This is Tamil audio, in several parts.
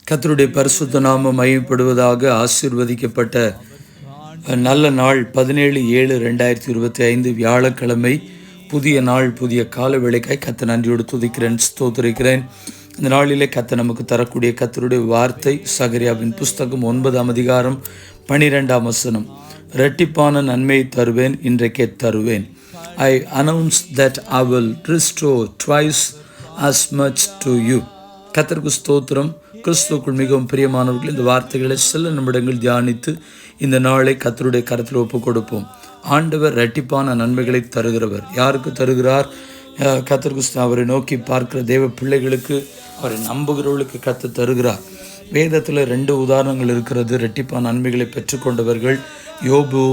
கர்த்தருடைய பரிசுத்த நாமம் மகிமைப்படுவதாக. ஆசீர்வதிக்கப்பட்ட நல்ல நாள் 17/7/2025 வியாழக்கிழமை. புதிய நாள், புதிய கால வேளைக்காய் கர்த்தர் நன்றியோடு துதிக்கிறேன், ஸ்தோத்திரிக்கிறேன். இந்த நாளிலே கர்த்தர் நமக்கு தரக்கூடிய கர்த்தருடைய வார்த்தை சகரியாவின் புஸ்தகம் 9ஆம் அதிகாரம் 12ஆம் வசனம். இரட்டிப்பான நன்மையை தருவேன், இன்றைக்கே தருவேன். I announce that I will restore twice as much to you. கர்த்தருக்கு ஸ்தோத்திரம். கிறிஸ்துவுக்குள் மிகவும் பிரியமானவர்கள், இந்த வார்த்தைகளை சில நிமிடங்கள் தியானித்து இந்த நாளை கர்த்தருடைய கரத்தில் ஒப்பு கொடுப்போம். ஆண்டவர் இரட்டிப்பான நன்மைகளை தருகிறவர். யாருக்கு தருகிறார்? கர்த்தருக்கு அவரை நோக்கி பார்க்கிற தேவ பிள்ளைகளுக்கு, அவரை நம்புகிறவர்களுக்கு கர்த்தர் தருகிறார். வேதத்தில் 2 உதாரணங்கள் இருக்கிறது. இரட்டிப்பான நன்மைகளை பெற்றுக்கொண்டவர்கள் யோபு,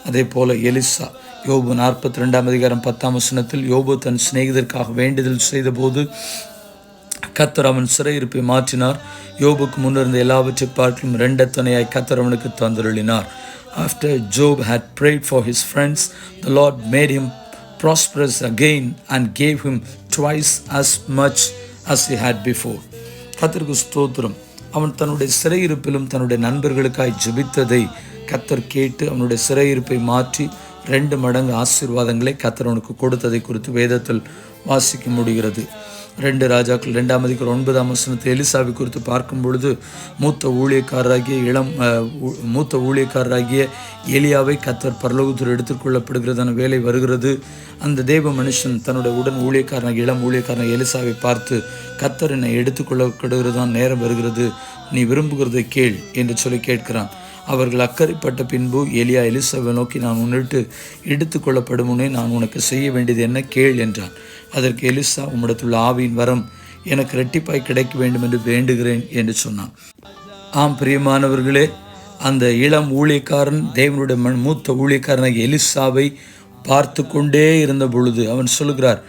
அதே போல எலிசா. யோபு 42ஆம் அதிகாரம் 10ஆம் வசனத்தில் யோபு தன் சிநேகிதருக்காக வேண்டுதல் செய்த போது கர்த்தர் அவன் சிறையிருப்பை மாற்றினார். யோபுக்கு முன்னிருந்த எல்லாவற்றை பார்க்கும் 2 தனையாய் கர்த்தர் அவனுக்கு தந்தருளினார். After Job had prayed for his friends, the Lord made him prosperous again and gave him twice as much as he had before. கர்த்தருக்கு ஸ்தோத்திரம். அவன் தன்னுடைய சிறையிருப்பிலும் தன்னுடைய நண்பர்களுக்காய் ஜெபித்ததை கர்த்தர் கேட்டு அவனுடைய சிறையிருப்பை மாற்றி 2 மடங்கு ஆசீர்வாதங்களை கர்த்தர் அவனுக்கு கொடுத்ததை குறித்து வேதத்தில் வாசிக்க முடிகிறது. 2 ராஜாக்கள் 2ஆம் அதிகாரம் 9ஆம் வசனத்தை எலிசாவை குறித்து பார்க்கும் பொழுது மூத்த ஊழியக்காரராகிய எலியாவை கர்த்தர் பரலோகத்தில் எடுத்துக்கொள்ளப்படுகிறதான வேலை வருகிறது. அந்த தேவ மனுஷன் தன்னுடைய உடன் ஊழியக்காரனாக இளம் ஊழியக்காரனாக எலிசாவை பார்த்து, கர்த்தர் என்னை எடுத்துக்கொள்ளப்படுகிறதான் நேரம் வருகிறது, நீ விரும்புகிறதை கேள் என்று சொல்லி கேட்கிறான். அவர்கள் அக்கறைப்பட்ட பின்பு எலியா எலிசாவை நோக்கி, நான் உன்னிட்டு எடுத்துக்கொள்ளப்படும் முன்னே நான் உனக்கு செய்ய வேண்டியது என்ன, கேள் என்றான். அதற்கு எலிசா, உம்மிடத்துள்ள ஆவியின் வரம் எனக்கு இரட்டிப்பாய் கிடைக்க வேண்டும் என்று வேண்டுகிறேன் என்று சொன்னான். ஆம் பிரியமானவர்களே, அந்த இளம் ஊழியக்காரன் தேவனுடைய மூத்த ஊழியக்காரனாக எலிசாவை பார்த்து கொண்டே இருந்த பொழுது அவன் சொல்கிறார்,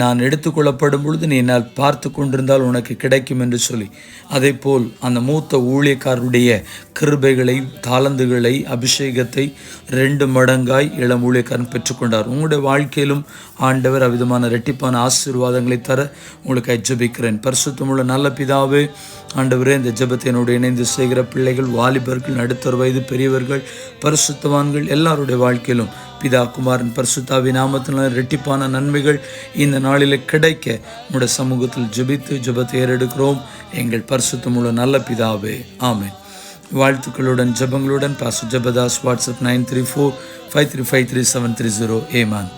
நான் எடுத்துக்கொள்ளப்படும் பொழுது நீ என்னால் பார்த்து கொண்டிருந்தால் உனக்கு கிடைக்கும் என்று சொல்லி, அதே போல் அந்த மூத்த ஊழியக்காரருடைய கிருபைகளை, தாளந்துகளை, அபிஷேகத்தை 2 மடங்காய் இளம் ஊழியக்காரன் பெற்றுக்கொண்டார். உங்களுடைய வாழ்க்கையிலும் ஆண்டவர் அவ்விதமான இரட்டிப்பான ஆசீர்வாதங்களை தர உங்களுக்கு ஜெபிக்கிறேன். பரிசுத்தமுள்ள நல்ல பிதாவே, ஆண்டவரே, இந்த ஜெபத்தை என்னோடு இணைந்து செய்கிற பிள்ளைகள், வாலிபர்கள், நடுத்தர வயது பெரியவர்கள், பரிசுத்தவான்கள் எல்லாருடைய வாழ்க்கையிலும் பிதா, குமாரன், பரிசுத்தாவின் நாமத்தினால் இரட்டிப்பான நன்மைகள் இந்த நாளில் கிடைக்க உம்முடைய சமூகத்தில் ஜெபித்து ஜெபத்தை ஏறெடுக்கிறோம். எங்கள் பரிசுத்தமுள்ள நல்ல பிதாவே, ஆமென். வாழ்த்துக்களுடன் ஜெபங்களுடன் பாஸ்டர் ஜெபதாஸ். வாட்ஸ்அப் 934-535-3730. ஏமான்.